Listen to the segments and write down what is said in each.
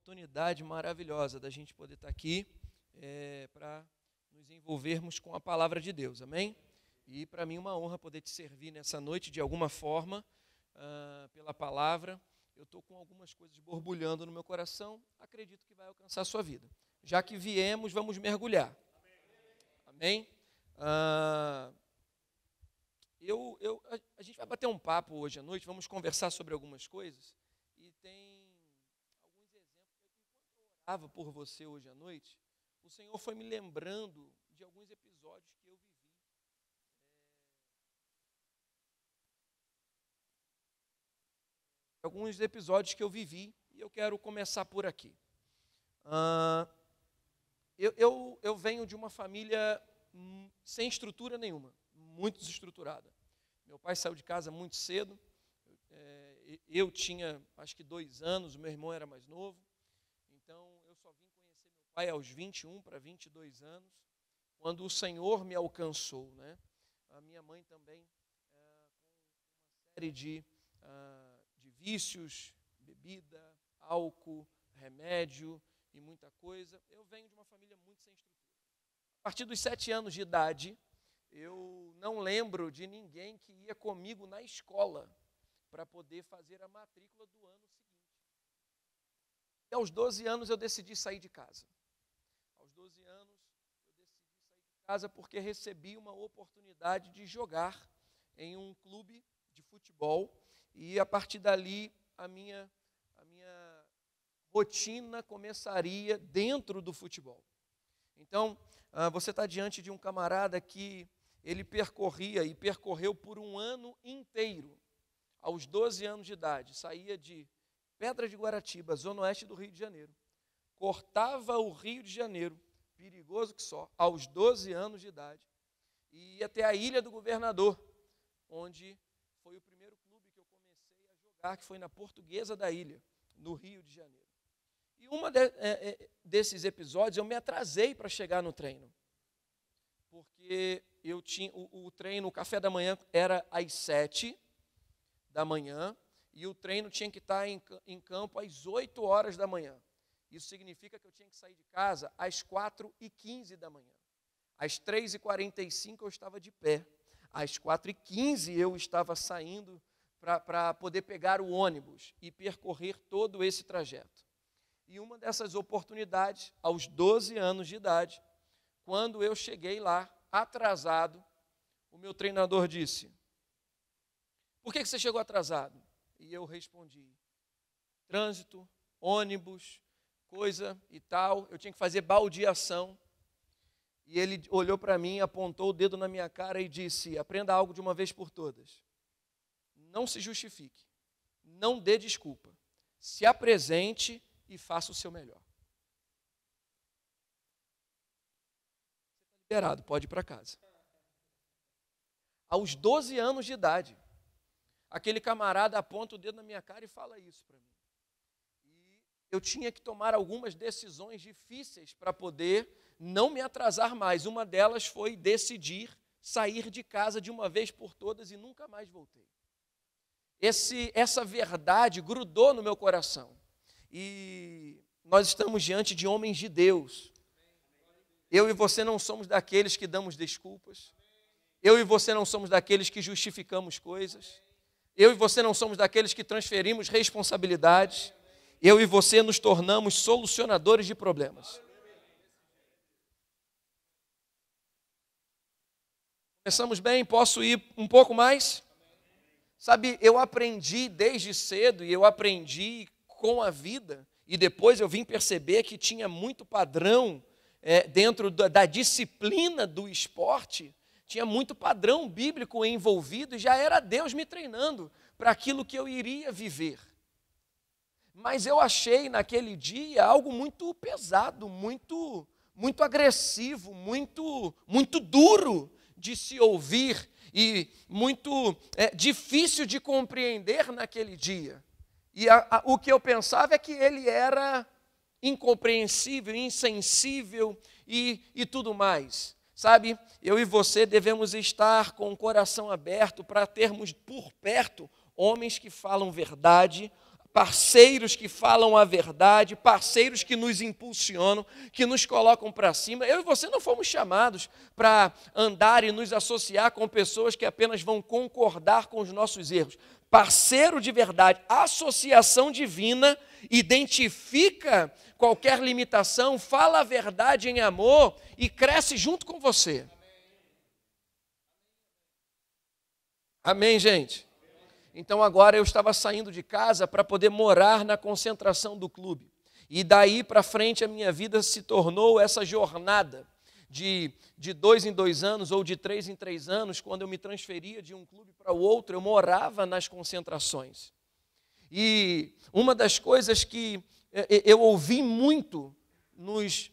oportunidade maravilhosa da gente poder estar aqui para nos envolvermos com a palavra de Deus, amém? E para mim uma honra poder te servir nessa noite de alguma forma, pela palavra. Eu estou com algumas coisas borbulhando no meu coração, acredito que vai alcançar a sua vida. Já que viemos, vamos mergulhar, amém? A gente vai bater um papo hoje à noite, vamos conversar sobre algumas coisas, e tem alguns exemplos. Enquanto eu orava por você hoje à noite, o Senhor foi me lembrando de alguns episódios que eu vivi. Alguns episódios que eu vivi, e eu quero começar por aqui. Eu venho de uma família sem estrutura nenhuma, muito desestruturada. Meu pai saiu de casa muito cedo, eu tinha acho que 2 anos, o meu irmão era mais novo, então eu só vim conhecer meu pai aos 21 para 22 anos, quando o Senhor me alcançou, né? A minha mãe também, com uma série de vícios, bebida, álcool, remédio e muita coisa. Eu venho de uma família muito sem estrutura. A partir dos 7 anos de idade, eu não lembro de ninguém que ia comigo na escola para poder fazer a matrícula do ano seguinte. E aos 12 anos eu decidi sair de casa. Aos 12 anos eu decidi sair de casa porque recebi uma oportunidade de jogar em um clube de futebol. E a partir dali, a minha rotina começaria dentro do futebol. Então, você está diante de um camarada que ele percorreu por um ano inteiro, aos 12 anos de idade, saía de Pedra de Guaratiba, zona oeste do Rio de Janeiro, cortava o Rio de Janeiro, perigoso que só, aos 12 anos de idade, e ia até a Ilha do Governador, onde foi o primeiro clube que eu comecei a jogar, que foi na Portuguesa da Ilha, no Rio de Janeiro. E desses episódios eu me atrasei para chegar no treino, porque eu tinha o treino, o café da manhã era às 7 da manhã, e o treino tinha que estar em campo às 8 horas da manhã. Isso significa que eu tinha que sair de casa às 4h15 da manhã. Às 3h45 eu estava de pé. Às 4h15 eu estava saindo para poder pegar o ônibus e percorrer todo esse trajeto. E uma dessas oportunidades, aos 12 anos de idade, quando eu cheguei lá, atrasado, o meu treinador disse: "Por que você chegou atrasado?" E eu respondi: "Trânsito, ônibus, coisa e tal, eu tinha que fazer baldeação." E ele olhou para mim, apontou o dedo na minha cara e disse: "Aprenda algo de uma vez por todas. Não se justifique, não dê desculpa, se apresente e faça o seu melhor." Você está liberado, pode ir para casa. Aos 12 anos de idade, aquele camarada aponta o dedo na minha cara e fala isso para mim. E eu tinha que tomar algumas decisões difíceis para poder não me atrasar mais. Uma delas foi decidir sair de casa de uma vez por todas e nunca mais voltei. Essa verdade grudou no meu coração. E nós estamos diante de homens de Deus. Eu e você não somos daqueles que damos desculpas. Eu e você não somos daqueles que justificamos coisas. Eu e você não somos daqueles que transferimos responsabilidades. Eu e você nos tornamos solucionadores de problemas. Começamos bem? Posso ir um pouco mais? Sabe, eu aprendi desde cedo e eu aprendi com a vida, e depois eu vim perceber que tinha muito padrão dentro da disciplina do esporte, tinha muito padrão bíblico envolvido e já era Deus me treinando para aquilo que eu iria viver. Mas eu achei naquele dia algo muito pesado, muito agressivo, muito duro de se ouvir e muito difícil de compreender naquele dia. E o que eu pensava é que ele era incompreensível, insensível e tudo mais. Sabe, eu e você devemos estar com o coração aberto para termos por perto homens que falam verdade, parceiros que falam a verdade, parceiros que nos impulsionam, que nos colocam para cima. Eu e você não fomos chamados para andar e nos associar com pessoas que apenas vão concordar com os nossos erros. Parceiro de verdade, associação divina, identifica qualquer limitação, fala a verdade em amor e cresce junto com você. Amém, gente? Então agora eu estava saindo de casa para poder morar na concentração do clube. E daí para frente a minha vida se tornou essa jornada de 2 em 2 anos ou de 3 em 3 anos. Quando eu me transferia de um clube para o outro, eu morava nas concentrações. E uma das coisas que eu ouvi muito nos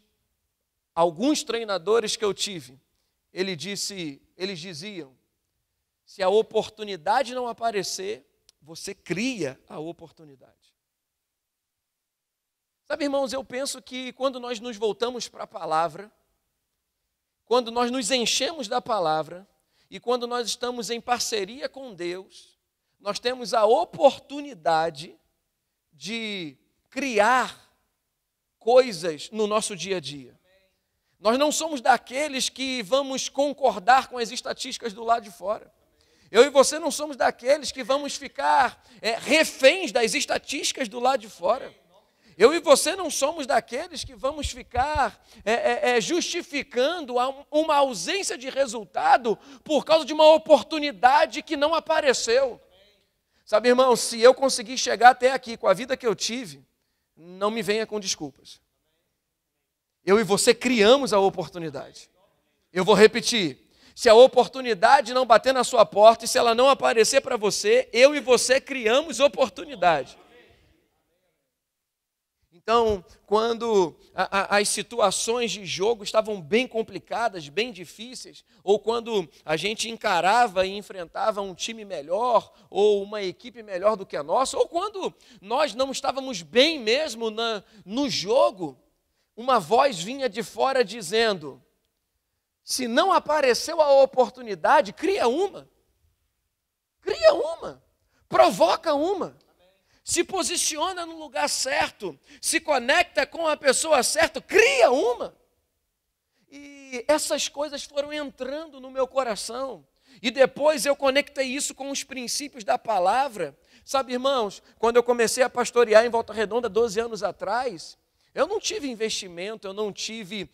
alguns treinadores que eu tive, eles diziam: se a oportunidade não aparecer, você cria a oportunidade. Sabe, irmãos, eu penso que quando nós nos voltamos para a palavra, quando nós nos enchemos da palavra e quando nós estamos em parceria com Deus, nós temos a oportunidade de criar coisas no nosso dia a dia. Nós não somos daqueles que vamos concordar com as estatísticas do lado de fora. Eu e você não somos daqueles que vamos ficar reféns das estatísticas do lado de fora. Eu e você não somos daqueles que vamos ficar justificando uma ausência de resultado por causa de uma oportunidade que não apareceu. Sabe, irmão, se eu conseguir chegar até aqui com a vida que eu tive, não me venha com desculpas. Eu e você criamos a oportunidade. Eu vou repetir. Se a oportunidade não bater na sua porta e se ela não aparecer para você, eu e você criamos oportunidade. Então, quando as situações de jogo estavam bem complicadas, bem difíceis, ou quando a gente encarava e enfrentava um time melhor, ou uma equipe melhor do que a nossa, ou quando nós não estávamos bem mesmo no jogo, uma voz vinha de fora dizendo: se não apareceu a oportunidade, cria uma, provoca uma. Se posiciona no lugar certo, se conecta com a pessoa certa, cria uma. E essas coisas foram entrando no meu coração. E depois eu conectei isso com os princípios da palavra. Sabe, irmãos, quando eu comecei a pastorear em Volta Redonda 12 anos atrás, eu não tive investimento, eu não tive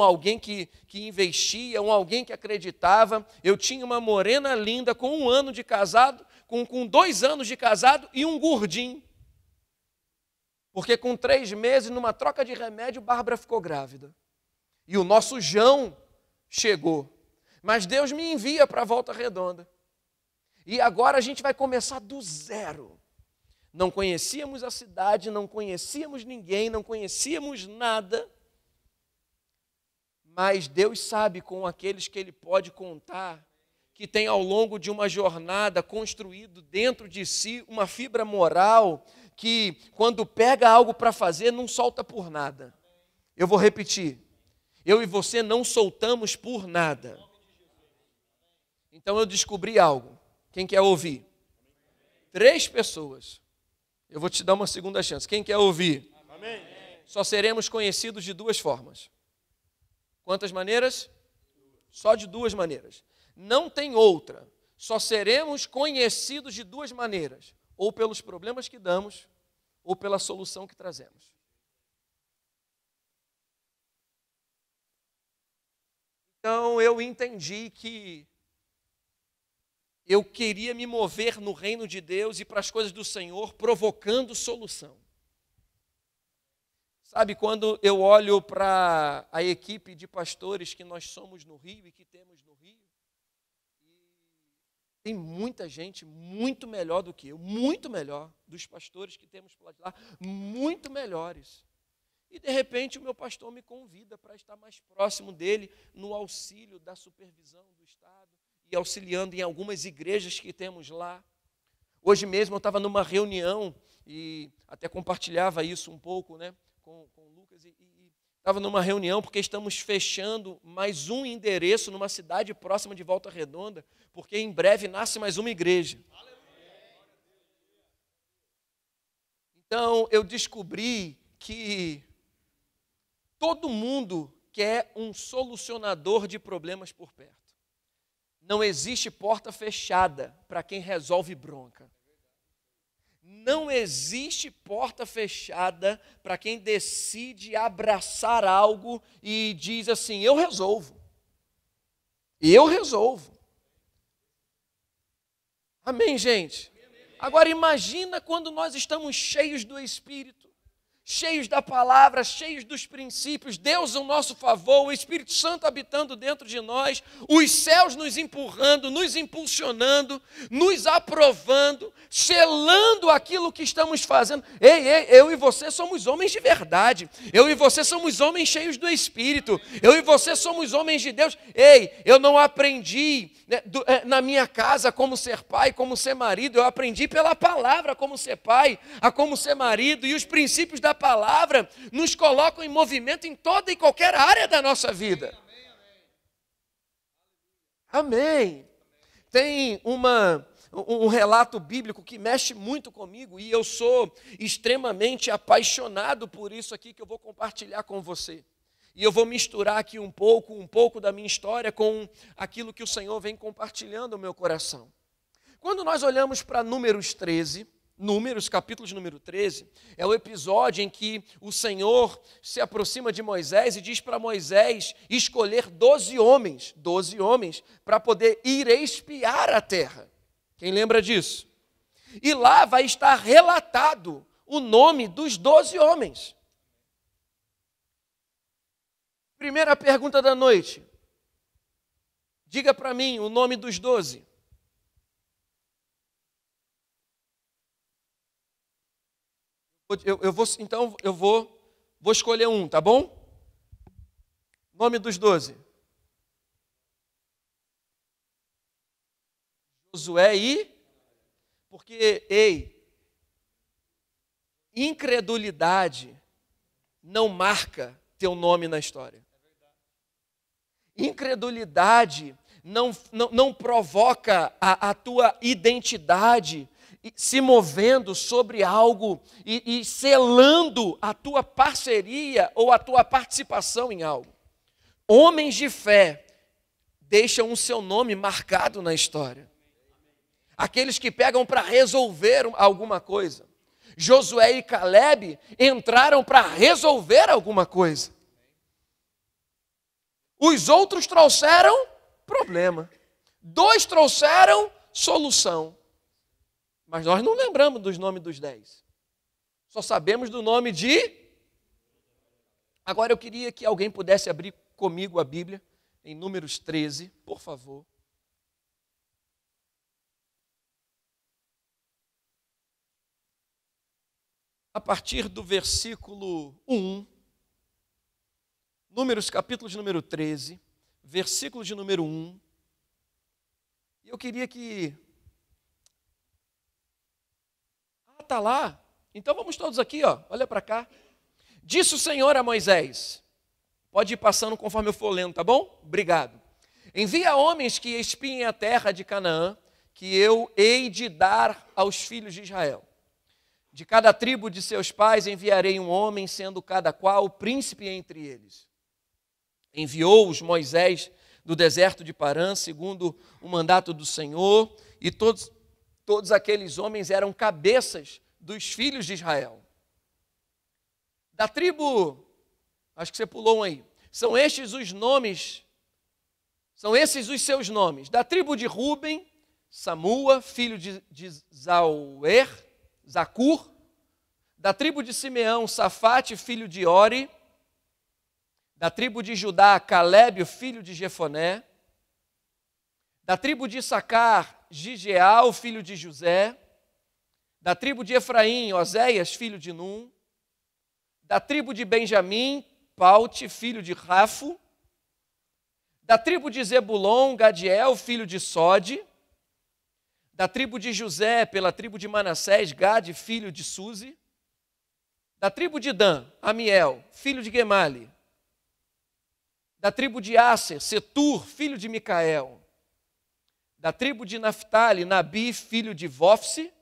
alguém que investia, alguém que acreditava. Eu tinha uma morena linda com 1 ano de casado, com 2 anos de casado e um gordinho. Porque com 3 meses, numa troca de remédio, Bárbara ficou grávida. E o nosso João chegou. Mas Deus me envia para a Volta Redonda. E agora a gente vai começar do zero. Não conhecíamos a cidade, não conhecíamos ninguém, não conhecíamos nada. Mas Deus sabe com aqueles que Ele pode contar, que tem ao longo de uma jornada construído dentro de si uma fibra moral, que quando pega algo para fazer não solta por nada. Eu vou repetir, eu e você não soltamos por nada. Então eu descobri algo, quem quer ouvir? 3 pessoas. Eu vou te dar uma segunda chance. Quem quer ouvir? Amém. Só seremos conhecidos de 2 formas. Quantas maneiras? Só de 2 maneiras. Não tem outra. Só seremos conhecidos de 2 maneiras. Ou pelos problemas que damos, ou pela solução que trazemos. Então eu entendi que eu queria me mover no reino de Deus e para as coisas do Senhor, provocando solução. Sabe, quando eu olho para a equipe de pastores que nós somos no Rio e que temos no Rio, tem muita gente muito melhor do que eu, muito melhor, dos pastores que temos por lá, muito melhores. E de repente o meu pastor me convida para estar mais próximo dele no auxílio da supervisão do Estado, e auxiliando em algumas igrejas que temos lá. Hoje mesmo eu estava numa reunião, e até compartilhava isso um pouco, né, com o Lucas, e estava numa reunião porque estamos fechando mais um endereço numa cidade próxima de Volta Redonda, porque em breve nasce mais uma igreja. Então, eu descobri que todo mundo quer um solucionador de problemas por perto. Não existe porta fechada para quem resolve bronca. Não existe porta fechada para quem decide abraçar algo e diz assim: eu resolvo. Eu resolvo. Amém, gente? Agora imagina quando nós estamos cheios do Espírito, cheios da palavra, cheios dos princípios, Deus ao nosso favor, o Espírito Santo habitando dentro de nós, os céus nos empurrando, nos impulsionando, nos aprovando, selando aquilo que estamos fazendo. Ei, eu e você somos homens de verdade, eu e você somos homens cheios do Espírito, eu e você somos homens de Deus. Ei, eu não aprendi na minha casa como ser pai, como ser marido, eu aprendi pela palavra como ser pai, a como ser marido, e os princípios da palavra nos colocam em movimento em toda e qualquer área da nossa vida. Amém. Tem um relato bíblico que mexe muito comigo e eu sou extremamente apaixonado por isso aqui que eu vou compartilhar com você. E eu vou misturar aqui um pouco da minha história com aquilo que o Senhor vem compartilhando no meu coração. Quando nós olhamos para Números 13, capítulo de número 13, é o episódio em que o Senhor se aproxima de Moisés e diz para Moisés escolher 12 homens, para poder ir espiar a terra. Quem lembra disso? E lá vai estar relatado o nome dos 12 homens. Primeira pergunta da noite. Diga para mim o nome dos 12. Eu vou escolher um, tá bom? Nome dos 12. Josué e... Porque, incredulidade não marca teu nome na história. Incredulidade não provoca a tua identidade se movendo sobre algo e selando a tua parceria ou a tua participação em algo. Homens de fé deixam o seu nome marcado na história. Aqueles que pegam para resolver alguma coisa. Josué e Caleb entraram para resolver alguma coisa. Os outros trouxeram problema. 2 trouxeram solução. Mas nós não lembramos dos nomes dos 10. Só sabemos do nome de... Agora eu queria que alguém pudesse abrir comigo a Bíblia em Números 13, por favor. A partir do versículo 1, Números capítulo de número 13, versículo de número 1. E eu queria que... Está lá. Então vamos todos aqui, ó. Olha para cá. Disse o Senhor a Moisés. Pode ir passando conforme eu for lendo, tá bom? Obrigado. Envia homens que espiem a terra de Canaã, que eu hei de dar aos filhos de Israel. De cada tribo de seus pais enviarei um homem, sendo cada qual príncipe entre eles. Enviou-os Moisés do deserto de Parã, segundo o mandato do Senhor, e todos aqueles homens eram cabeças dos filhos de Israel. Da tribo, acho que você pulou um aí, são esses os seus nomes. Da tribo de Ruben, Samua, filho de Zacur. Da tribo de Simeão, Safate, filho de Ori. Da tribo de Judá, Calebe, filho de Jefoné. Da tribo de Issacar, Gigeal, filho de José. Da tribo de Efraim, Oséias, filho de Num. Da tribo de Benjamim, Paute, filho de Rafo. Da tribo de Zebulon, Gadiel, filho de Sode. Da tribo de José, pela tribo de Manassés, Gade, filho de Suzi. Da tribo de Dan, Amiel, filho de Gemali. Da tribo de Asser, Setur, filho de Micael. Da tribo de Naftali, Nabi, filho de Vofse.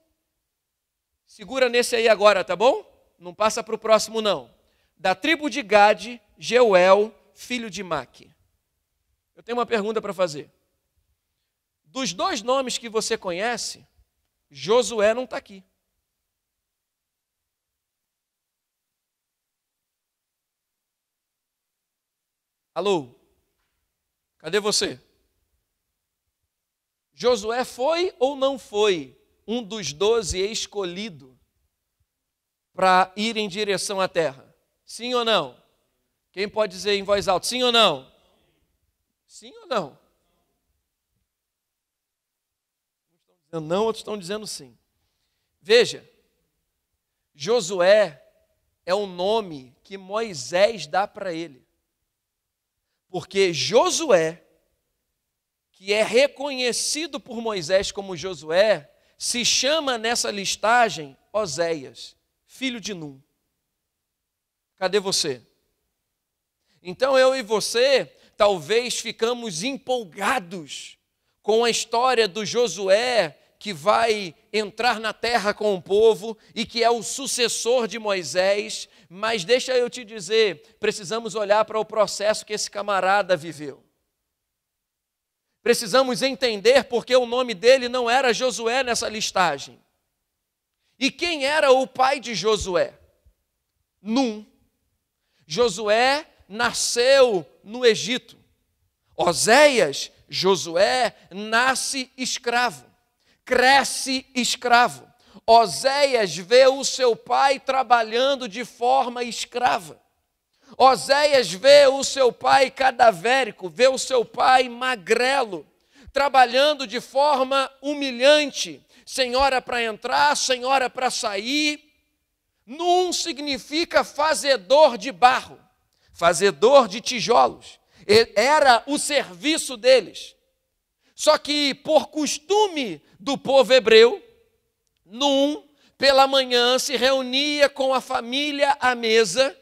Segura nesse aí agora, tá bom? Não passa para o próximo, não. Da tribo de Gade, Jeuel, filho de Maque. Eu tenho uma pergunta para fazer. Dos dois nomes que você conhece, Josué não está aqui. Alô? Cadê você? Josué foi ou não foi um dos 12 escolhido para ir em direção à terra? Sim ou não? Quem pode dizer em voz alta, sim ou não? Sim ou não? Uns estão dizendo não, outros estão dizendo sim. Veja, Josué é o nome que Moisés dá para ele. Porque Josué, que é reconhecido por Moisés como Josué, se chama nessa listagem Oséias, filho de Num. Cadê você? Então eu e você talvez ficamos empolgados com a história do Josué que vai entrar na terra com o povo e que é o sucessor de Moisés, mas deixa eu te dizer, precisamos olhar para o processo que esse camarada viveu. Precisamos entender porque o nome dele não era Josué nessa listagem. E quem era o pai de Josué? Num. Josué nasceu no Egito. Oséias, Josué, nasce escravo, cresce escravo. Oséias vê o seu pai trabalhando de forma escrava. Oséias vê o seu pai cadavérico, vê o seu pai magrelo, trabalhando de forma humilhante, sem hora para entrar, sem hora para sair. Num significa fazedor de barro, fazedor de tijolos. Era o serviço deles. Só que por costume do povo hebreu, Num, pela manhã, se reunia com a família à mesa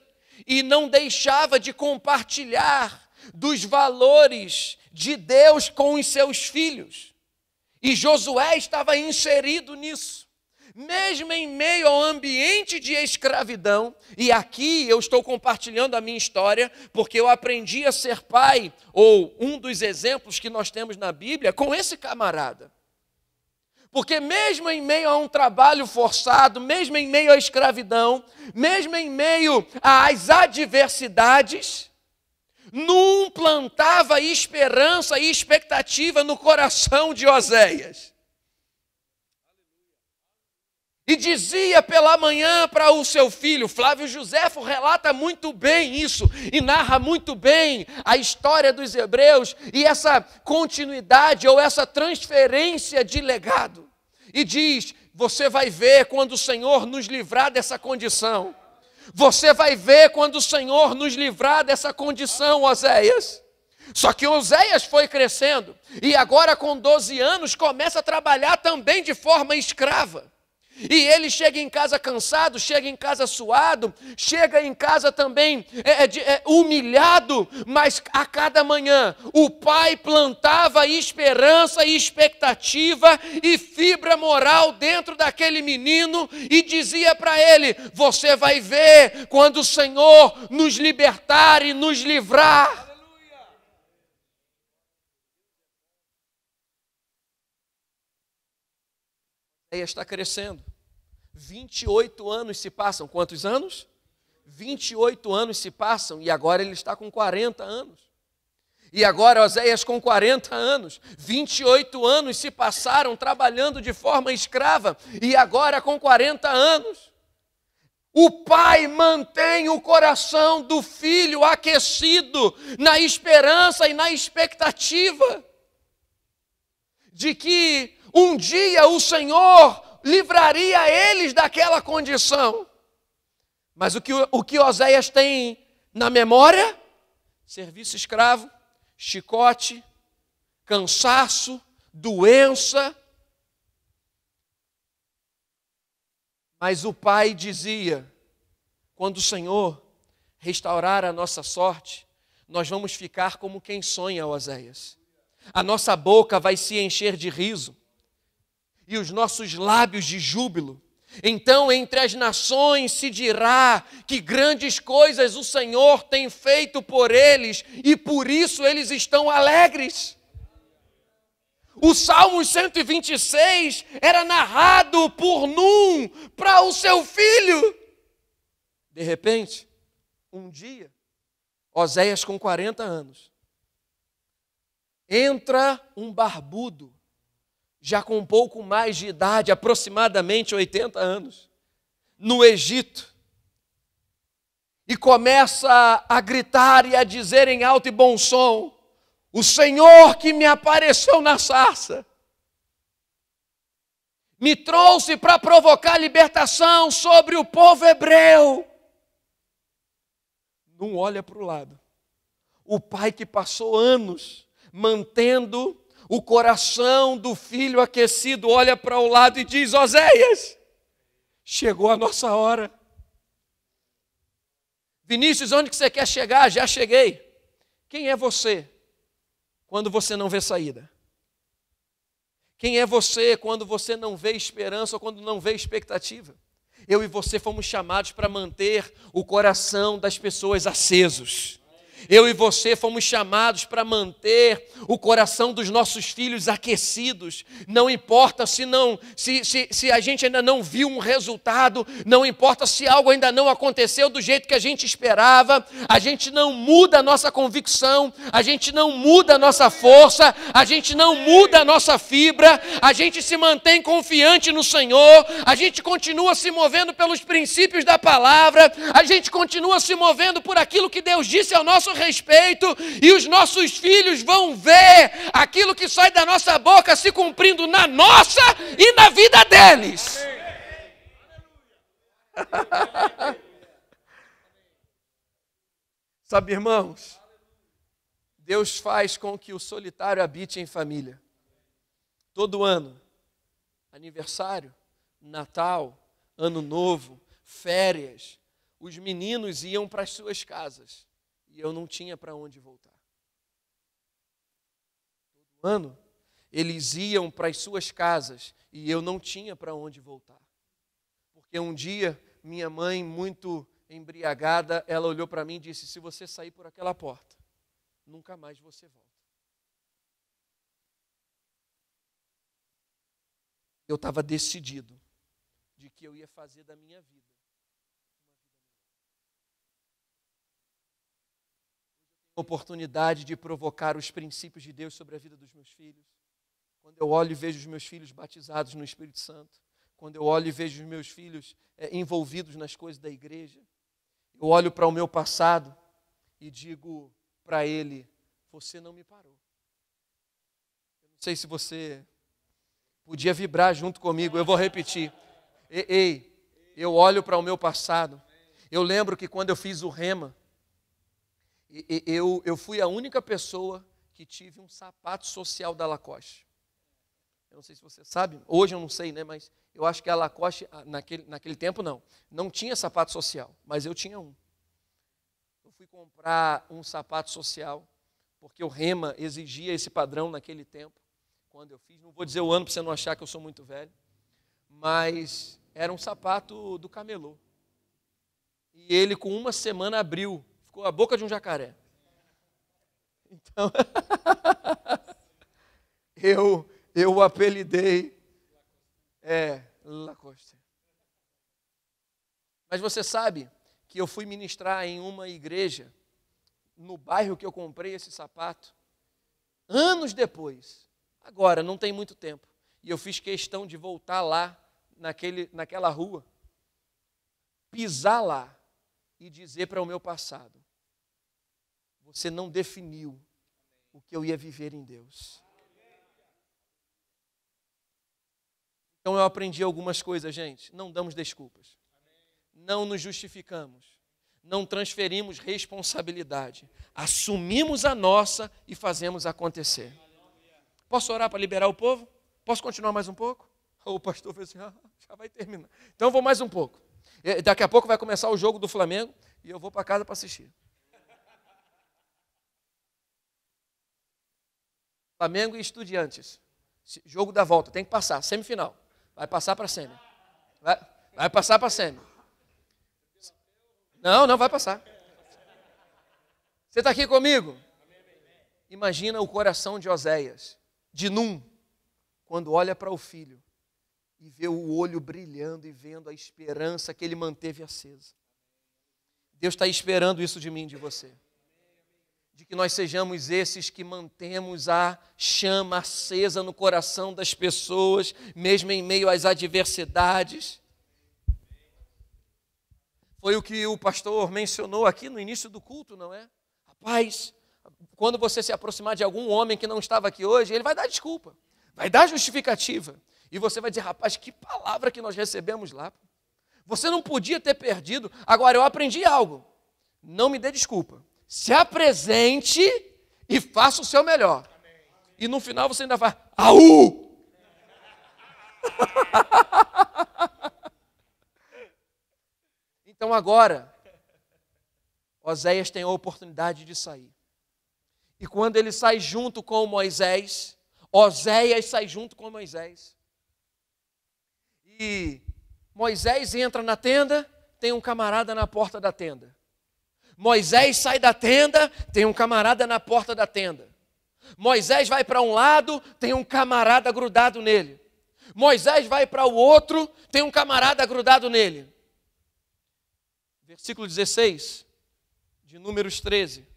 e não deixava de compartilhar dos valores de Deus com os seus filhos. E Josué estava inserido nisso. Mesmo em meio ao ambiente de escravidão, e aqui eu estou compartilhando a minha história, porque eu aprendi a ser pai, ou um dos exemplos que nós temos na Bíblia, com esse camarada. Porque mesmo em meio a um trabalho forçado, mesmo em meio à escravidão, mesmo em meio às adversidades, Num plantava esperança e expectativa no coração de Oséias. E dizia pela manhã para o seu filho, Flávio Joséfo relata muito bem isso, e narra muito bem a história dos hebreus, e essa continuidade ou essa transferência de legado. E diz, você vai ver quando o Senhor nos livrar dessa condição. Você vai ver quando o Senhor nos livrar dessa condição, Oséias. Só que Oséias foi crescendo, e agora com 12 anos começa a trabalhar também de forma escrava. E ele chega em casa cansado, chega em casa suado, chega em casa também humilhado, mas a cada manhã o pai plantava esperança e expectativa e fibra moral dentro daquele menino e dizia para ele, você vai ver quando o Senhor nos libertar e nos livrar. Ele está crescendo. 28 anos se passam. Quantos anos? 28 anos se passam e agora ele está com 40 anos. E agora Oséias com 40 anos. 28 anos se passaram trabalhando de forma escrava e agora com 40 anos. O pai mantém o coração do filho aquecido na esperança e na expectativa de que um dia o Senhor livraria eles daquela condição. Mas o que Oséias tem na memória? Serviço escravo, chicote, cansaço, doença. Mas o pai dizia, quando o Senhor restaurar a nossa sorte, nós vamos ficar como quem sonha, Oséias. A nossa boca vai se encher de riso. E os nossos lábios de júbilo, Então entre as nações se dirá que grandes coisas o Senhor tem feito por eles e por isso eles estão alegres. O Salmo 126 era narrado por Num para o seu filho. De repente, um dia, Oséias com 40 anos, entra um barbudo, já com um pouco mais de idade, aproximadamente 80 anos, no Egito, e começa a gritar e a dizer em alto e bom som: o Senhor que me apareceu na sarça, me trouxe para provocar libertação sobre o povo hebreu. Não olha para o lado. O pai que passou anos mantendo o coração do filho aquecido, olha para o lado e diz: Oséias, chegou a nossa hora. Vinícius, onde que você quer chegar? Já cheguei. Quem é você quando você não vê saída? Quem é você quando você não vê esperança ou quando não vê expectativa? Eu e você fomos chamados para manter o coração das pessoas acesos. Eu e você fomos chamados para manter o coração dos nossos filhos aquecidos. Não importa se a gente ainda não viu um resultado, não importa se algo ainda não aconteceu do jeito que a gente esperava, a gente não muda a nossa convicção, a gente não muda a nossa força, a gente não muda a nossa fibra, a gente se mantém confiante no Senhor, a gente continua se movendo pelos princípios da palavra, a gente continua se movendo por aquilo que Deus disse ao nosso respeito, e os nossos filhos vão ver aquilo que sai da nossa boca se cumprindo na nossa e na vida deles. Sabe, irmãos, Deus faz com que o solitário habite em família. Todo ano, aniversário, Natal, Ano Novo, férias, os meninos iam para as suas casas. E eu não tinha para onde voltar. Todo ano, eles iam para as suas casas e eu não tinha para onde voltar. Porque um dia, minha mãe, muito embriagada, ela olhou para mim e disse: se você sair por aquela porta, nunca mais você volta. Eu estava decidido de que eu ia fazer da minha vida oportunidade de provocar os princípios de Deus sobre a vida dos meus filhos. Quando eu olho e vejo os meus filhos batizados no Espírito Santo, quando eu olho e vejo os meus filhos envolvidos nas coisas da igreja, eu olho para o meu passado e digo para ele: você não me parou. Eu não sei se você podia vibrar junto comigo, eu vou repetir. Eu olho para o meu passado, eu lembro que quando eu fiz o Rema, eu fui a única pessoa que tive um sapato social da Lacoste. Eu não sei se você sabe, hoje eu não sei, né? Mas eu acho que a Lacoste, naquele tempo não tinha sapato social, mas eu tinha um. Eu fui comprar um sapato social, porque o Rema exigia esse padrão naquele tempo, quando eu fiz. Não vou dizer o ano para você não achar que eu sou muito velho, mas era um sapato do camelô. E ele com uma semana abriu. Ficou a boca de um jacaré. Então, eu o apelidei Lacoste. Mas você sabe que eu fui ministrar em uma igreja, no bairro que eu comprei esse sapato, anos depois. Agora, não tem muito tempo. E eu fiz questão de voltar lá, naquela rua, pisar lá e dizer para o meu passado: você não definiu o que eu ia viver em Deus. Então eu aprendi algumas coisas, gente. Não damos desculpas. Não nos justificamos. Não transferimos responsabilidade. Assumimos a nossa e fazemos acontecer. Posso orar para liberar o povo? Posso continuar mais um pouco? O pastor fez assim: já vai terminar. Então eu vou mais um pouco. Daqui a pouco vai começar o jogo do Flamengo e eu vou para casa para assistir. Flamengo e Estudiantes. Jogo da volta, tem que passar, semifinal. Vai passar para a semi. Vai passar para Sêmia. Não vai passar. Você está aqui comigo? Imagina o coração de Oséias, de Num, quando olha para o filho e vê o olho brilhando e vendo a esperança que ele manteve acesa. Deus está esperando isso de mim e de você. De que nós sejamos esses que mantemos a chama acesa no coração das pessoas, mesmo em meio às adversidades. Foi o que o pastor mencionou aqui no início do culto, não é? Rapaz, quando você se aproximar de algum homem que não estava aqui hoje, ele vai dar desculpa, vai dar justificativa. E você vai dizer, rapaz, que palavra que nós recebemos lá. Você não podia ter perdido. Agora, eu aprendi algo. Não me dê desculpa. Se apresente e faça o seu melhor. E no final você ainda vai, au! Então agora, Oséias tem a oportunidade de sair. E quando ele sai junto com Moisés, Oséias sai junto com Moisés. E Moisés entra na tenda, tem um camarada na porta da tenda. Moisés sai da tenda, tem um camarada na porta da tenda. Moisés vai para um lado, tem um camarada grudado nele. Moisés vai para o outro, tem um camarada grudado nele. Versículo 16, de Números 13.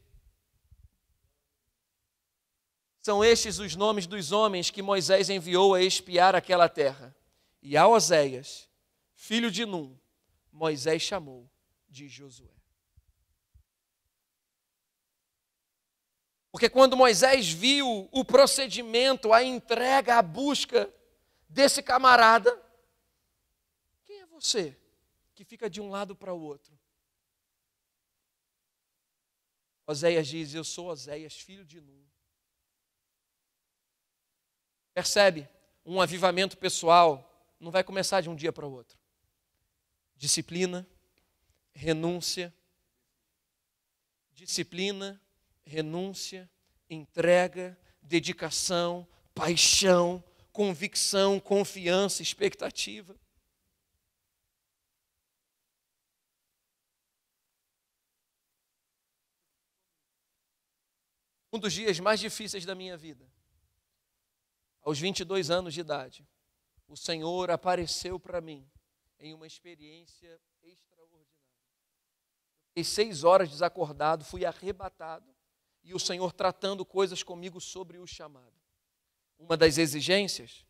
São estes os nomes dos homens que Moisés enviou a espiar aquela terra. E a Oséias, filho de Num, Moisés chamou de Josué. Porque quando Moisés viu o procedimento, a entrega, a busca desse camarada, quem é você que fica de um lado para o outro? Oséias diz, eu sou Oséias, filho de Num. Percebe? Um avivamento pessoal não vai começar de um dia para o outro. Disciplina, renúncia, entrega, dedicação, paixão, convicção, confiança, expectativa. Um dos dias mais difíceis da minha vida, aos 22 anos de idade, o Senhor apareceu para mim em uma experiência extraordinária. Fiquei 6 horas desacordado, fui arrebatado, e o Senhor tratando coisas comigo sobre o chamado. Uma das exigências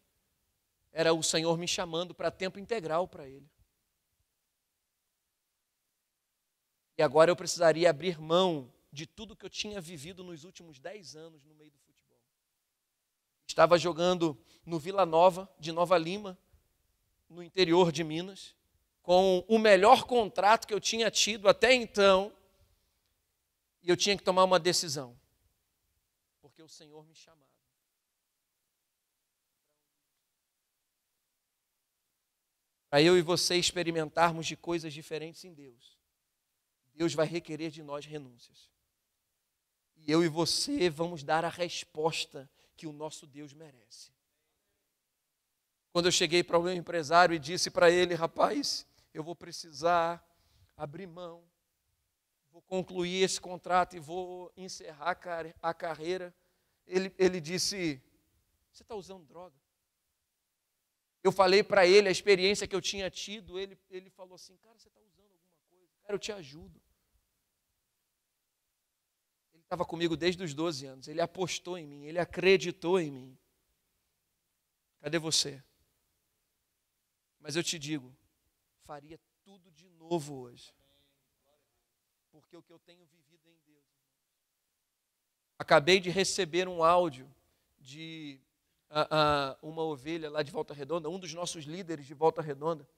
era o Senhor me chamando para tempo integral para Ele. E agora eu precisaria abrir mão de tudo que eu tinha vivido nos últimos 10 anos no meio do futebol. Estava jogando no Vila Nova, de Nova Lima, no interior de Minas, com o melhor contrato que eu tinha tido até então, e eu tinha que tomar uma decisão, porque o Senhor me chamava. Para eu e você experimentarmos de coisas diferentes em Deus, Deus vai requerer de nós renúncias. E eu e você vamos dar a resposta que o nosso Deus merece. Quando eu cheguei para o meu empresário e disse para ele, rapaz, eu vou precisar abrir mão, vou concluir esse contrato e vou encerrar a carreira, ele disse, você está usando droga? Eu falei para ele a experiência que eu tinha tido, ele falou assim, cara, você está usando alguma coisa? Cara, eu te ajudo. Ele estava comigo desde os 12 anos, ele apostou em mim, ele acreditou em mim. Cadê você? Mas eu te digo, faria tudo de novo hoje. Porque o que eu tenho vivido em Deus. Acabei de receber um áudio de uma ovelha lá de Volta Redonda, um dos nossos líderes de Volta Redonda,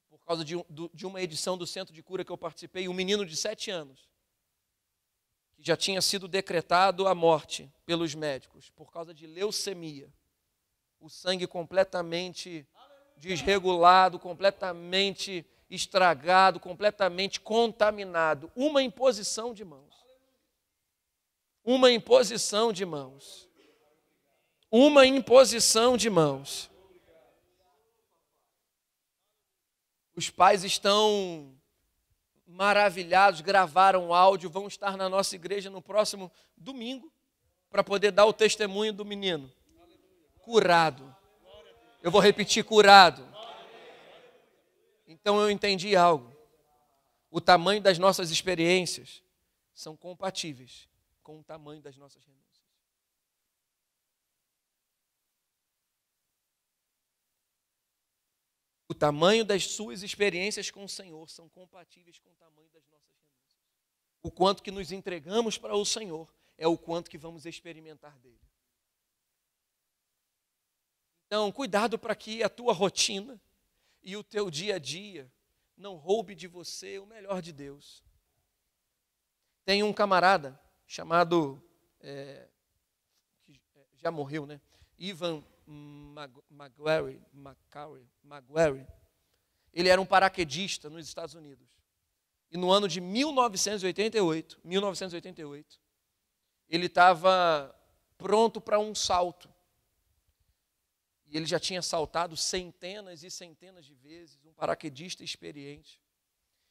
por causa de uma edição do Centro de Cura que eu participei, um menino de 7 anos, que já tinha sido decretado a morte pelos médicos, por causa de leucemia. O sangue completamente desregulado, completamente estragado, completamente contaminado. Uma imposição de mãos. Uma imposição de mãos. Uma imposição de mãos. Os pais estão maravilhados, gravaram o áudio, vão estar na nossa igreja no próximo domingo para poder dar o testemunho do menino. Curado. Eu vou repetir, curado. Então eu entendi algo. O tamanho das nossas experiências são compatíveis com o tamanho das nossas renúncias. O tamanho das suas experiências com o Senhor são compatíveis com o tamanho das nossas renúncias. O quanto que nos entregamos para o Senhor é o quanto que vamos experimentar dele. Então, cuidado para que a tua rotina e o teu dia a dia não roube de você o melhor de Deus. Tem um camarada chamado, que já morreu, né? Ivan Maguire. Ele era um paraquedista nos Estados Unidos. E no ano de 1988, ele estava pronto para um salto. E ele já tinha saltado centenas e centenas de vezes, um paraquedista experiente.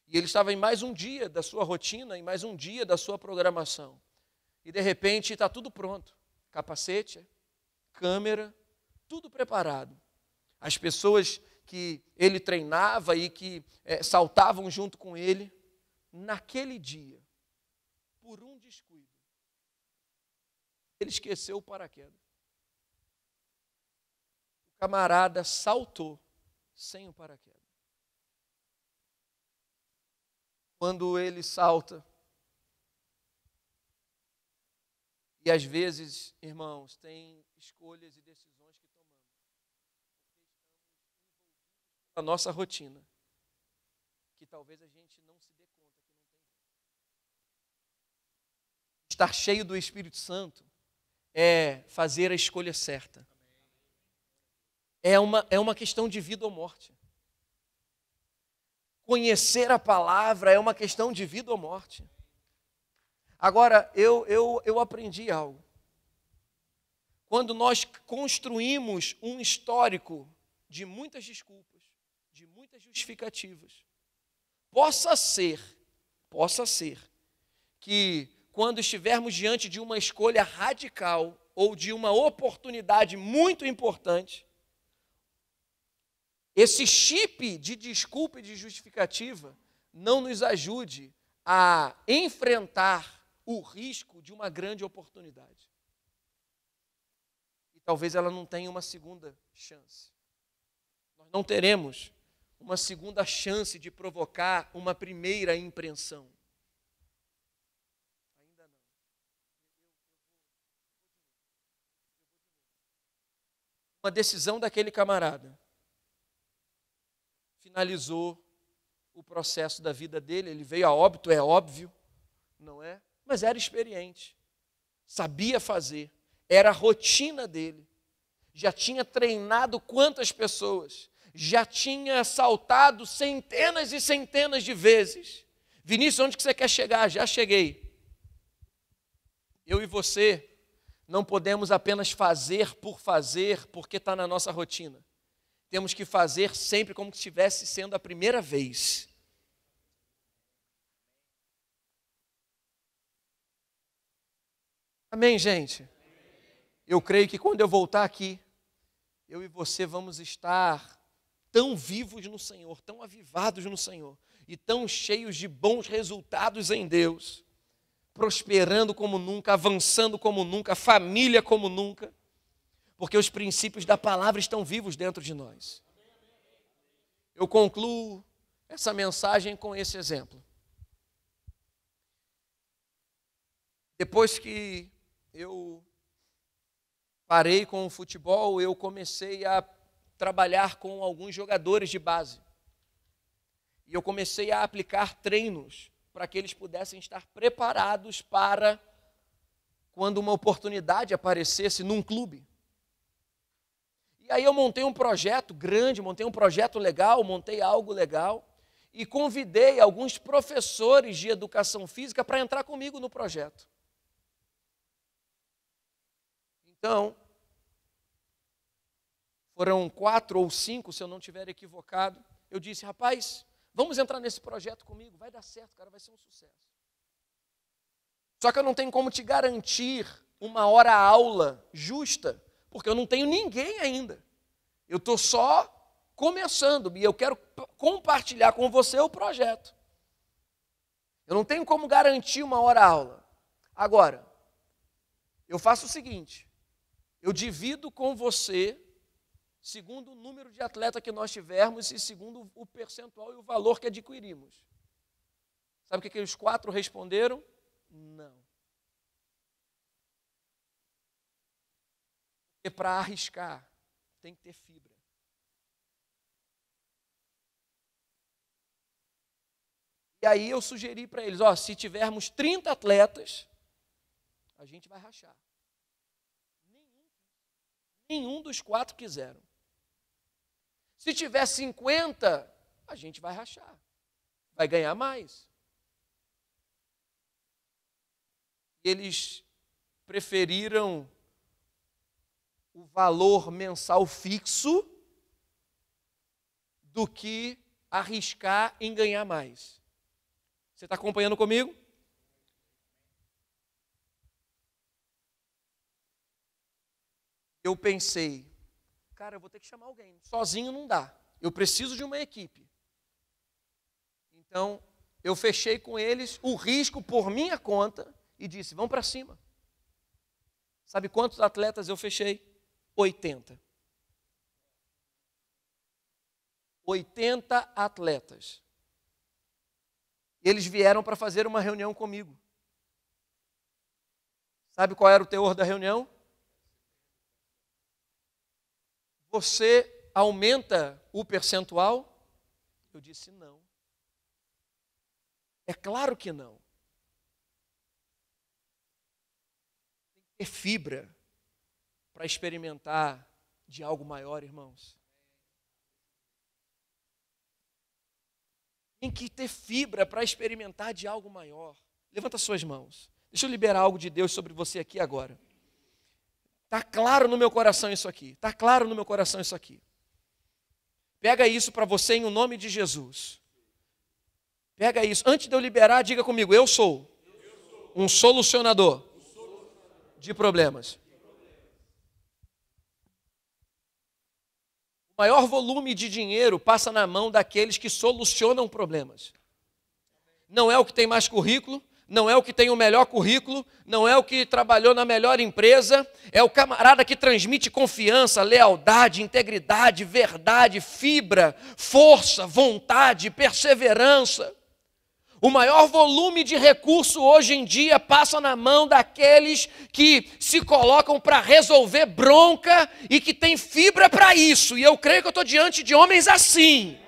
E ele estava em mais um dia da sua rotina, em mais um dia da sua programação. E de repente está tudo pronto. Capacete, câmera, tudo preparado. As pessoas que ele treinava e que saltavam junto com ele, naquele dia, por um descuido, ele esqueceu o paraquedas. O camarada saltou sem o paraquedas. Quando ele salta, e às vezes, irmãos, tem escolhas e decisões que tomamos, porque estamos envolvidos na nossa rotina, que talvez a gente não se dê conta que não tem. Estar cheio do Espírito Santo é fazer a escolha certa. É uma questão de vida ou morte. Conhecer a palavra é uma questão de vida ou morte. Agora, eu aprendi algo. Quando nós construímos um histórico de muitas desculpas, de muitas justificativas, possa ser que quando estivermos diante de uma escolha radical ou de uma oportunidade muito importante, esse chip de desculpa e de justificativa não nos ajude a enfrentar o risco de uma grande oportunidade. E talvez ela não tenha uma segunda chance. Nós não teremos uma segunda chance de provocar uma primeira impressão. Ainda não. Uma decisão daquele camarada finalizou o processo da vida dele. Ele veio a óbito, é óbvio, não é? Mas era experiente, sabia fazer, era a rotina dele, já tinha treinado quantas pessoas, já tinha saltado centenas e centenas de vezes. Vinícius, onde que você quer chegar? Já cheguei. Eu e você não podemos apenas fazer por fazer, porque está na nossa rotina. Temos que fazer sempre como se estivesse sendo a primeira vez. Amém, gente? Eu creio que quando eu voltar aqui, eu e você vamos estar tão vivos no Senhor, tão avivados no Senhor, e tão cheios de bons resultados em Deus, prosperando como nunca, avançando como nunca, família como nunca, porque os princípios da palavra estão vivos dentro de nós. Eu concluo essa mensagem com esse exemplo. Depois que eu parei com o futebol, eu comecei a trabalhar com alguns jogadores de base. E eu comecei a aplicar treinos para que eles pudessem estar preparados para quando uma oportunidade aparecesse num clube. E aí eu montei um projeto grande, montei um projeto legal, montei algo legal e convidei alguns professores de educação física para entrar comigo no projeto. Então, foram 4 ou 5, se eu não estiver equivocado, eu disse, rapaz, vamos entrar nesse projeto comigo, vai dar certo, cara, vai ser um sucesso. Só que eu não tenho como te garantir uma hora-aula justa, porque eu não tenho ninguém ainda. Eu estou só começando e eu quero compartilhar com você o projeto. Eu não tenho como garantir uma hora-aula. Agora, eu faço o seguinte, eu divido com você, segundo o número de atleta que nós tivermos e segundo o percentual e o valor que adquirimos. Sabe o que os 4 responderam? Não. Porque para arriscar, tem que ter fibra. E aí eu sugeri para eles, se tivermos 30 atletas, a gente vai rachar. Nenhum dos 4 quiseram. Se tiver 50, a gente vai rachar. Vai ganhar mais. E eles preferiram o valor mensal fixo do que arriscar em ganhar mais. Você está acompanhando comigo? Eu pensei, cara, eu vou ter que chamar alguém. Sozinho não dá. Eu preciso de uma equipe. Então, eu fechei com eles o risco por minha conta e disse, vamos para cima. Sabe quantos atletas eu fechei? 80. 80 atletas. Eles vieram para fazer uma reunião comigo. Sabe qual era o teor da reunião? Você aumenta o percentual? Eu disse não. É claro que não. Tem que ter fibra para experimentar de algo maior, irmãos. Tem que ter fibra para experimentar de algo maior. Levanta suas mãos. Deixa eu liberar algo de Deus sobre você aqui agora. Está claro no meu coração isso aqui. Está claro no meu coração isso aqui. Pega isso para você em nome de Jesus. Pega isso. Antes de eu liberar, diga comigo, eu sou um solucionador de problemas. O maior volume de dinheiro passa na mão daqueles que solucionam problemas. Não é o que tem mais currículo, não é o que tem o melhor currículo, não é o que trabalhou na melhor empresa, é o camarada que transmite confiança, lealdade, integridade, verdade, fibra, força, vontade, perseverança. O maior volume de recurso hoje em dia passa na mão daqueles que se colocam para resolver bronca e que têm fibra para isso. E eu creio que eu estou diante de homens assim.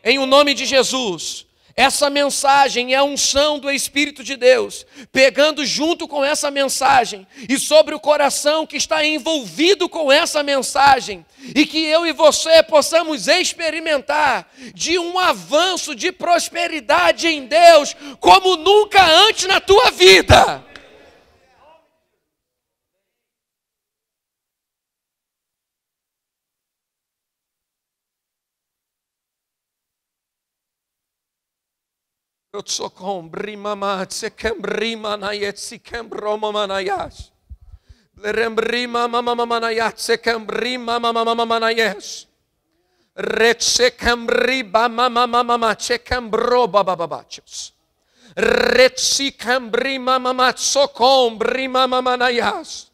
Em o nome de Jesus. Essa mensagem é a unção do Espírito de Deus, pegando junto com essa mensagem e sobre o coração que está envolvido com essa mensagem, e que eu e você possamos experimentar de um avanço de prosperidade em Deus como nunca antes na tua vida. Eu sou com brimama, sekembrima nayetsi kembroma manayas. Lerembrima mama manayat sekembrima mama manayes. Retsekembriba mama mama sekembroba bababachos. Retsikembrima mama sokombrima manayas.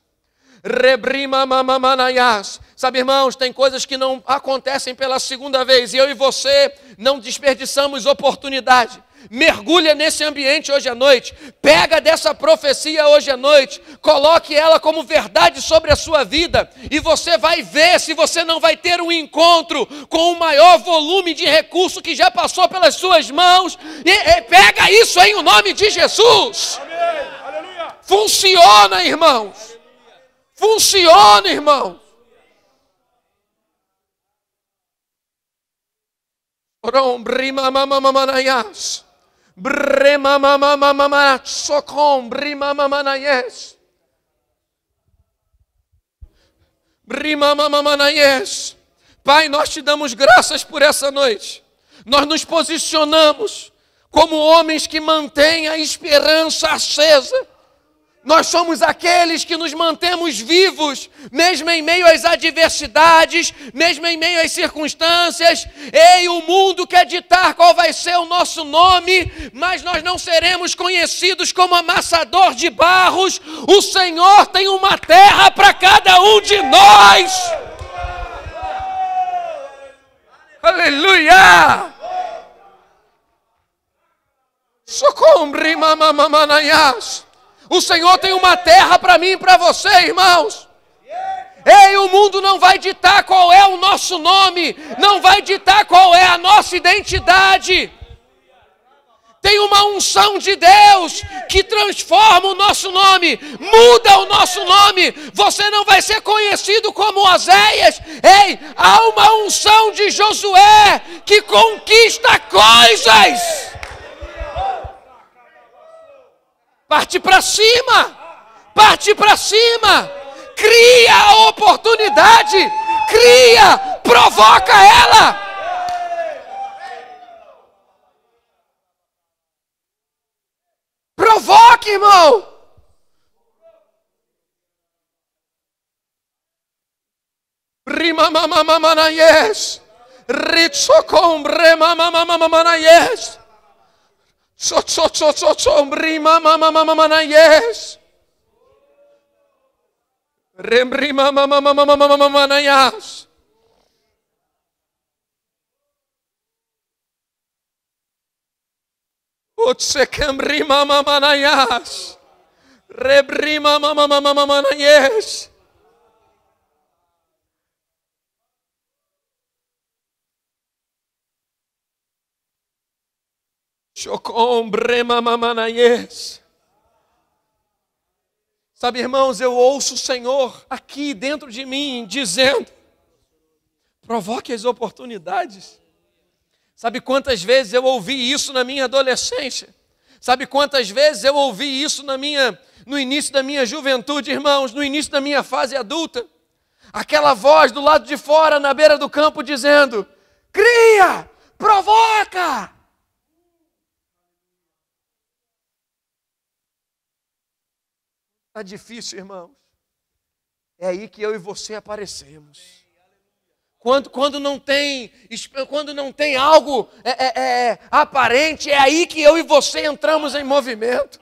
Rebrima mama manayas. Sabe, irmãos, tem coisas que não acontecem pela segunda vez e eu e você não desperdiçamos oportunidade. Mergulha nesse ambiente hoje à noite, pega dessa profecia hoje à noite, coloque ela como verdade sobre a sua vida e você vai ver se você não vai ter um encontro com o maior volume de recurso que já passou pelas suas mãos. E pega isso em nome de Jesus. Amém. Funciona, irmãos. Funciona, irmãos. Brima mamamanayas. Brema mamamama socom brima mamanayes. Brima mamanayes. Pai, nós te damos graças por essa noite. Nós nos posicionamos como homens que mantêm a esperança acesa. Nós somos aqueles que nos mantemos vivos, mesmo em meio às adversidades, mesmo em meio às circunstâncias. Ei, o mundo quer ditar qual vai ser o nosso nome, mas nós não seremos conhecidos como amassador de barros. O Senhor tem uma terra para cada um de nós. Aleluia! Socorre, mamamanaiás. O Senhor tem uma terra para mim e para você, irmãos. Ei, o mundo não vai ditar qual é o nosso nome, não vai ditar qual é a nossa identidade. Tem uma unção de Deus que transforma o nosso nome, muda o nosso nome. Você não vai ser conhecido como Oséias. Ei, há uma unção de Josué que conquista coisas. Parte para cima, parte para cima, cria a oportunidade, cria, provoca ela. Provoque, irmão. Rima mamamamanayes, ritsokom rema mamamamanayes. Rima mamamamanayes. Remrima mamamamanayanayas. Otsekemrima mamanayas. Rebrima mamamamanayes. Sabe, irmãos, eu ouço o Senhor aqui dentro de mim dizendo: provoque as oportunidades. Sabe quantas vezes eu ouvi isso na minha adolescência? Sabe quantas vezes eu ouvi isso no início da minha juventude, irmãos, no início da minha fase adulta? Aquela voz do lado de fora, na beira do campo, dizendo: cria, provoca. Está difícil, irmãos. É aí que eu e você aparecemos. Quando não tem algo aparente, é aí que eu e você entramos em movimento.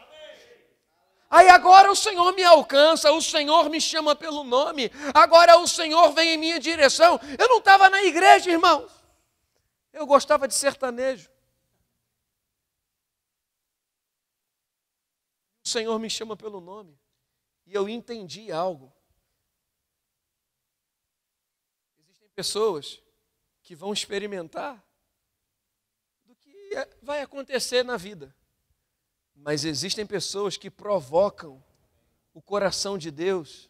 Aí agora o Senhor me alcança, o Senhor me chama pelo nome, agora o Senhor vem em minha direção. Eu não estava na igreja, irmãos. Eu gostava de sertanejo. O Senhor me chama pelo nome. E eu entendi algo. Existem pessoas que vão experimentar do que vai acontecer na vida. Mas existem pessoas que provocam o coração de Deus.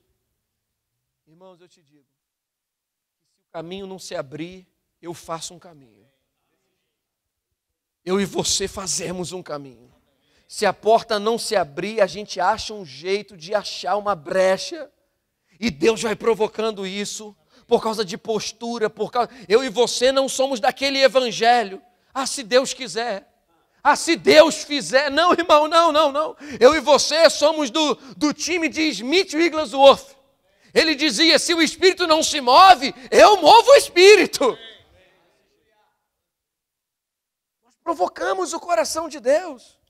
Irmãos, eu te digo, que se o caminho não se abrir, eu faço um caminho. Eu e você fazemos um caminho. Se a porta não se abrir, a gente acha um jeito de achar uma brecha. E Deus vai provocando isso por causa de postura, eu e você não somos daquele evangelho. Ah, se Deus quiser. Ah, se Deus fizer. Não, irmão, não. Eu e você somos do time de Smith Wigglesworth. Ele dizia: se o Espírito não se move, eu movo o Espírito. Nós provocamos o coração de Deus.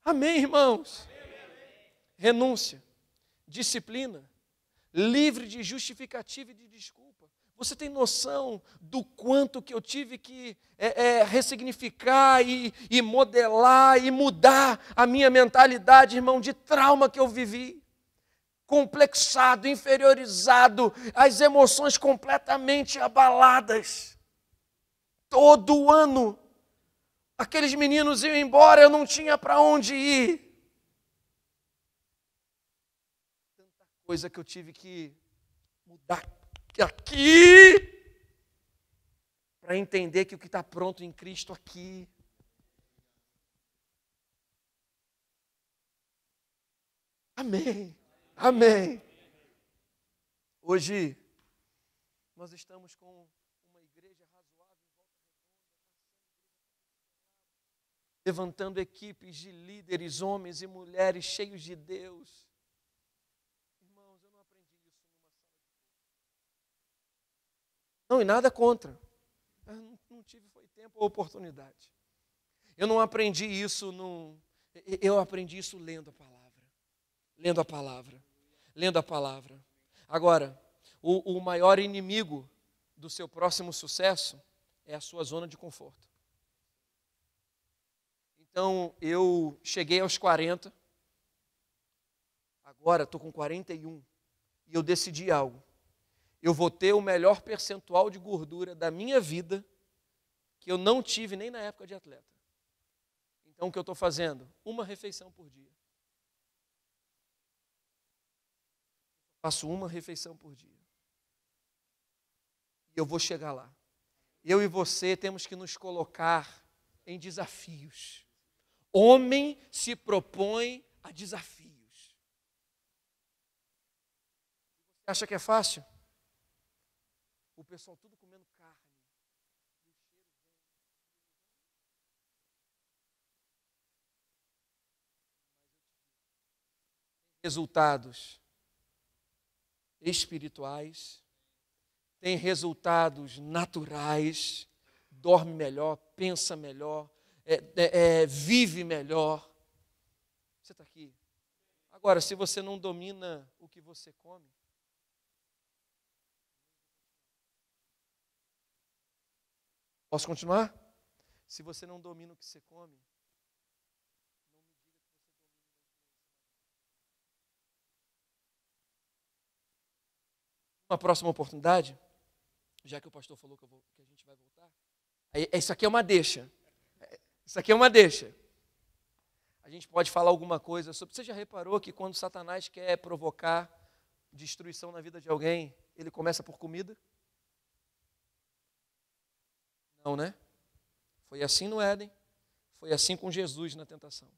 Amém, irmãos? Renúncia, disciplina, livre de justificativa e de desculpa. Você tem noção do quanto que eu tive que ressignificar e modelar e mudar a minha mentalidade, irmão, de trauma que eu vivi? Complexado, inferiorizado, as emoções completamente abaladas. Todo ano, aqueles meninos iam embora, eu não tinha para onde ir. Tanta coisa que eu tive que mudar aqui, para entender que o que está pronto em Cristo aqui. Amém. Amém. Hoje, Nós estamos com uma igreja razoável, levantando equipes de líderes, homens e mulheres cheios de Deus. Irmãos, eu não aprendi isso numa sala de aula. Não, e nada contra. Eu não tive foi tempo ou oportunidade. Eu não aprendi isso eu aprendi isso lendo a palavra. Lendo a palavra. Lendo a palavra. Agora, o maior inimigo do seu próximo sucesso é a sua zona de conforto. Então, eu cheguei aos 40, agora estou com 41, e eu decidi algo. Eu vou ter o melhor percentual de gordura da minha vida que eu não tive nem na época de atleta. Então, o que eu estou fazendo? Uma refeição por dia. Faço uma refeição por dia. E eu vou chegar lá. Eu e você temos que nos colocar em desafios. Homem se propõe a desafios. Você acha que é fácil? O pessoal tudo comendo carne. Resultados espirituais, tem resultados naturais, dorme melhor, pensa melhor, vive melhor. Você está aqui. Agora, se você não domina o que você come, posso continuar? Se você não domina o que você come, uma próxima oportunidade, já que o pastor falou que a gente vai voltar, isso aqui é uma deixa. Isso aqui é uma deixa. A gente pode falar alguma coisa sobre... Você já reparou que quando Satanás quer provocar destruição na vida de alguém, ele começa por comida? Não, né? Foi assim no Éden, foi assim com Jesus na tentação.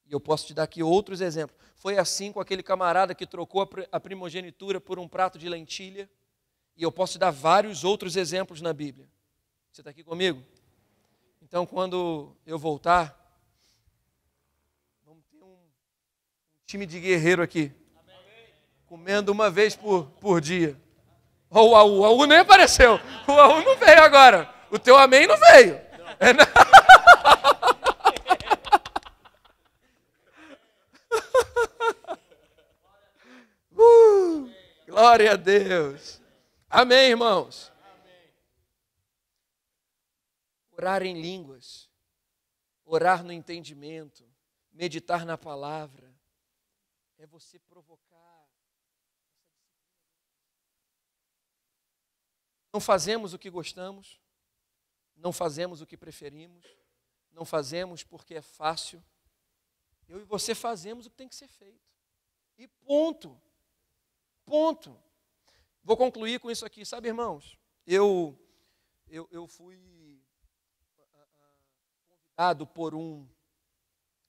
E eu posso te dar aqui outros exemplos. Foi assim com aquele camarada que trocou a primogenitura por um prato de lentilha. E eu posso te dar vários outros exemplos na Bíblia. Você está aqui comigo? Então, quando eu voltar, vamos ter um time de guerreiro aqui. Comendo uma vez por dia. Oh, o AU nem apareceu. O AU não veio agora. O teu amém não veio. Glória a Deus. Amém, irmãos. Orar em línguas, orar no entendimento, meditar na palavra, é você provocar. Não fazemos o que gostamos, não fazemos o que preferimos, não fazemos porque é fácil. Eu e você fazemos o que tem que ser feito. E ponto. Ponto. Vou concluir com isso aqui. Sabe, irmãos, eu fui convidado por um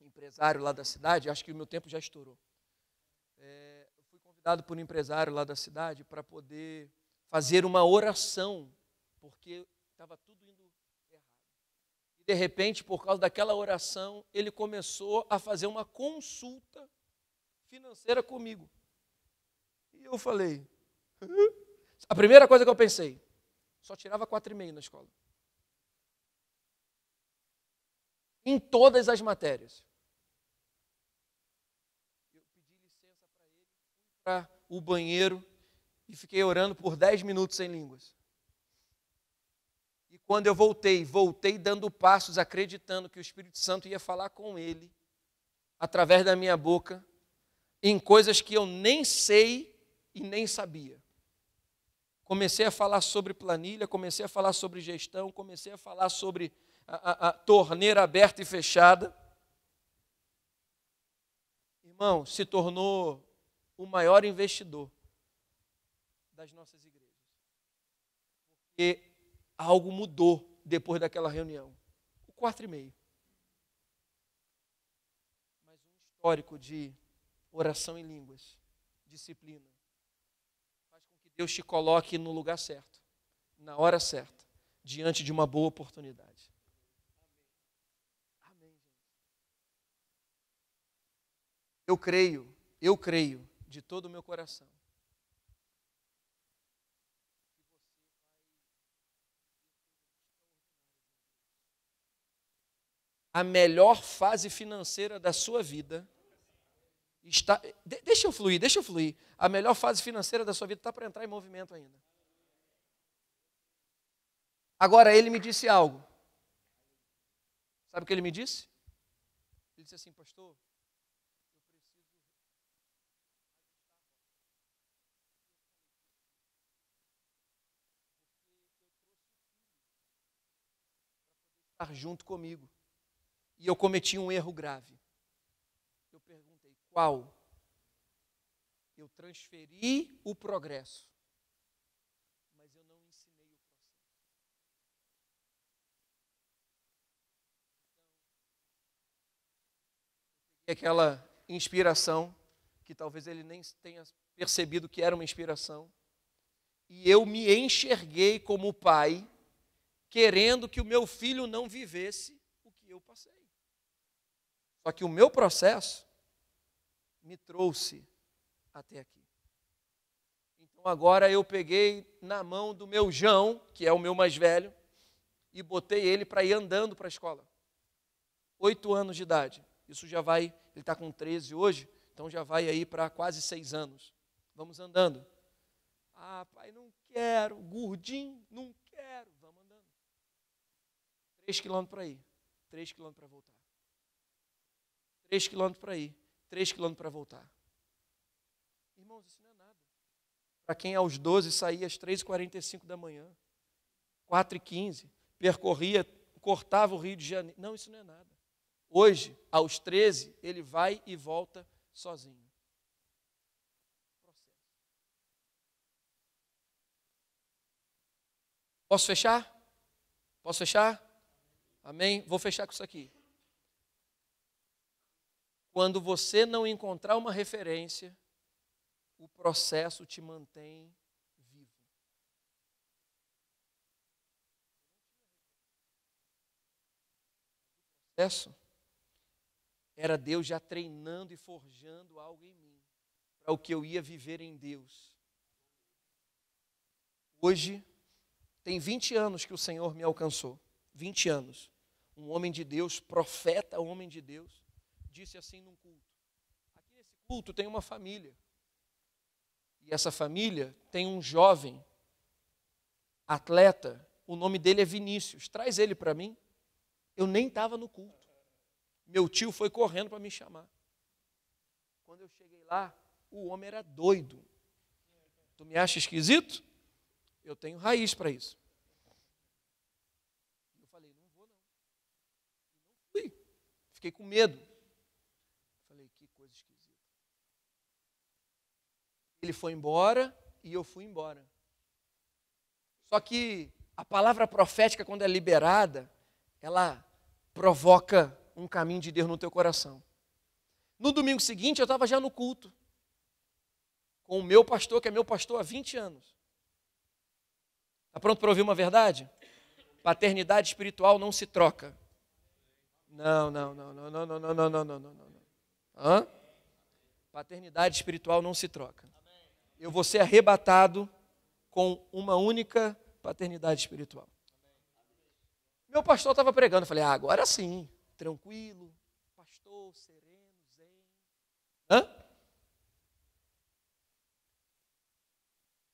empresário lá da cidade, acho que o meu tempo já estourou. Eu fui convidado por um empresário lá da cidade para poder fazer uma oração, porque estava tudo indo errado. E de repente, por causa daquela oração, ele começou a fazer uma consulta financeira comigo. E eu falei, a primeira coisa que eu pensei, só tirava 4,5 na escola. Em todas as matérias. Eu pedi licença para ele, fui para o banheiro e fiquei orando por 10 minutos em línguas. E quando eu voltei dando passos, acreditando que o Espírito Santo ia falar com ele, através da minha boca, em coisas que eu nem sei e nem sabia. Comecei a falar sobre planilha, comecei a falar sobre gestão, comecei a falar sobre a torneira aberta e fechada. Irmão, se tornou o maior investidor das nossas igrejas. Porque algo mudou depois daquela reunião. O 4,5. Mas um histórico de oração em línguas, disciplina, faz com que Deus te coloque no lugar certo, na hora certa, diante de uma boa oportunidade. Amém, gente. Eu creio de todo o meu coração. A melhor fase financeira da sua vida está... Deixa eu fluir. A melhor fase financeira da sua vida está para entrar em movimento ainda. Agora, ele me disse algo. Sabe o que ele me disse? Ele disse assim, pastor, eu preciso estar junto comigo. E eu cometi um erro grave. Eu perguntei, qual? Eu transferi o progresso, mas eu não ensinei o processo. E aquela inspiração, que talvez ele nem tenha percebido que era uma inspiração, e eu me enxerguei como pai, querendo que o meu filho não vivesse o que eu passei. Só que o meu processo me trouxe até aqui. Então agora eu peguei na mão do meu João, que é o meu mais velho, e botei ele para ir andando para a escola. 8 anos de idade. Isso já vai, ele está com 13 hoje, então já vai aí para quase 6 anos. Vamos andando. Ah, pai, não quero, gordinho, não quero. Vamos andando. 3 quilômetros para ir, 3 quilômetros para voltar. 3 quilômetros para ir, 3 quilômetros para voltar. Irmãos, isso não é nada. Para quem aos 12 saía às 3h45 da manhã, 4h15, percorria, cortava o Rio de Janeiro. Não, isso não é nada. Hoje, aos 13, ele vai e volta sozinho. Posso fechar? Posso fechar? Amém? Vou fechar com isso aqui. Quando você não encontrar uma referência, o processo te mantém vivo. O processo era Deus já treinando e forjando algo em mim, para o que eu ia viver em Deus. Hoje, tem 20 anos que o Senhor me alcançou. 20 anos. Um homem de Deus, profeta, homem de Deus, disse assim num culto. Aqui nesse culto tem uma família. E essa família tem um jovem atleta, o nome dele é Vinícius. Traz ele para mim. Eu nem estava no culto. Meu tio foi correndo para me chamar. Quando eu cheguei lá, o homem era doido. Tu me acha esquisito? Eu tenho raiz para isso. Eu falei, não vou não. E não fui. Fiquei com medo. Falei, que coisa esquisita. Ele foi embora e eu fui embora. Só que a palavra profética, quando é liberada, ela provoca um caminho de Deus no teu coração. No domingo seguinte, eu estava já no culto, com o meu pastor, que é meu pastor há 20 anos. Está pronto para ouvir uma verdade? Paternidade espiritual não se troca. Não. Hã? Paternidade espiritual não se troca. Eu vou ser arrebatado com uma única paternidade espiritual. Meu pastor estava pregando, eu falei, agora sim, tranquilo, pastor, sereno, zen.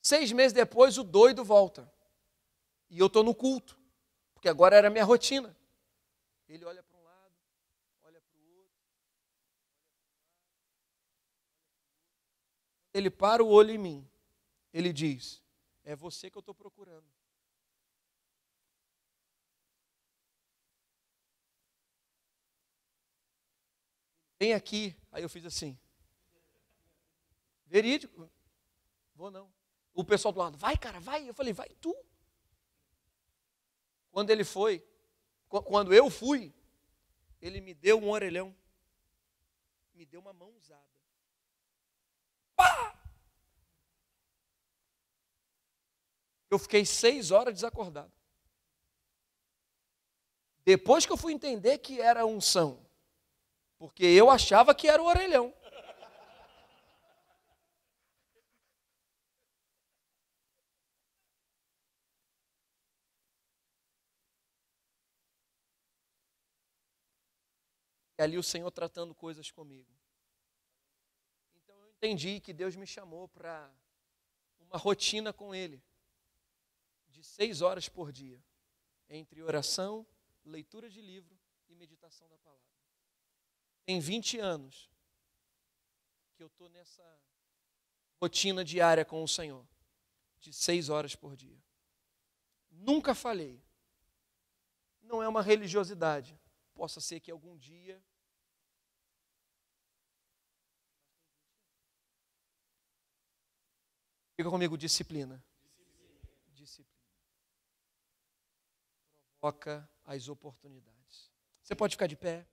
6 meses depois, o doido volta. E eu estou no culto, porque agora era a minha rotina. Ele olha para um lado, olha para o outro. Ele para o olho em mim. Ele diz, é você que eu estou procurando. Vem aqui. Aí eu fiz assim. Verídico. Vou não. O pessoal do lado, vai cara, vai. Eu falei, vai tu. Quando ele foi, quando eu fui, ele me deu um orelhão. Me deu uma mãozada. Pá! Eu fiquei 6 horas desacordado. Depois que eu fui entender que era unção, porque eu achava que era o orelhão. E ali o Senhor tratando coisas comigo. Então eu entendi que Deus me chamou para uma rotina com Ele, de 6 horas por dia, entre oração, leitura de livro e meditação da palavra. Tem 20 anos que eu estou nessa rotina diária com o Senhor, de 6 horas por dia. Nunca falhei. Não é uma religiosidade. Possa ser que algum dia... Fica comigo, disciplina. Disciplina. Provoca as oportunidades. Você pode ficar de pé?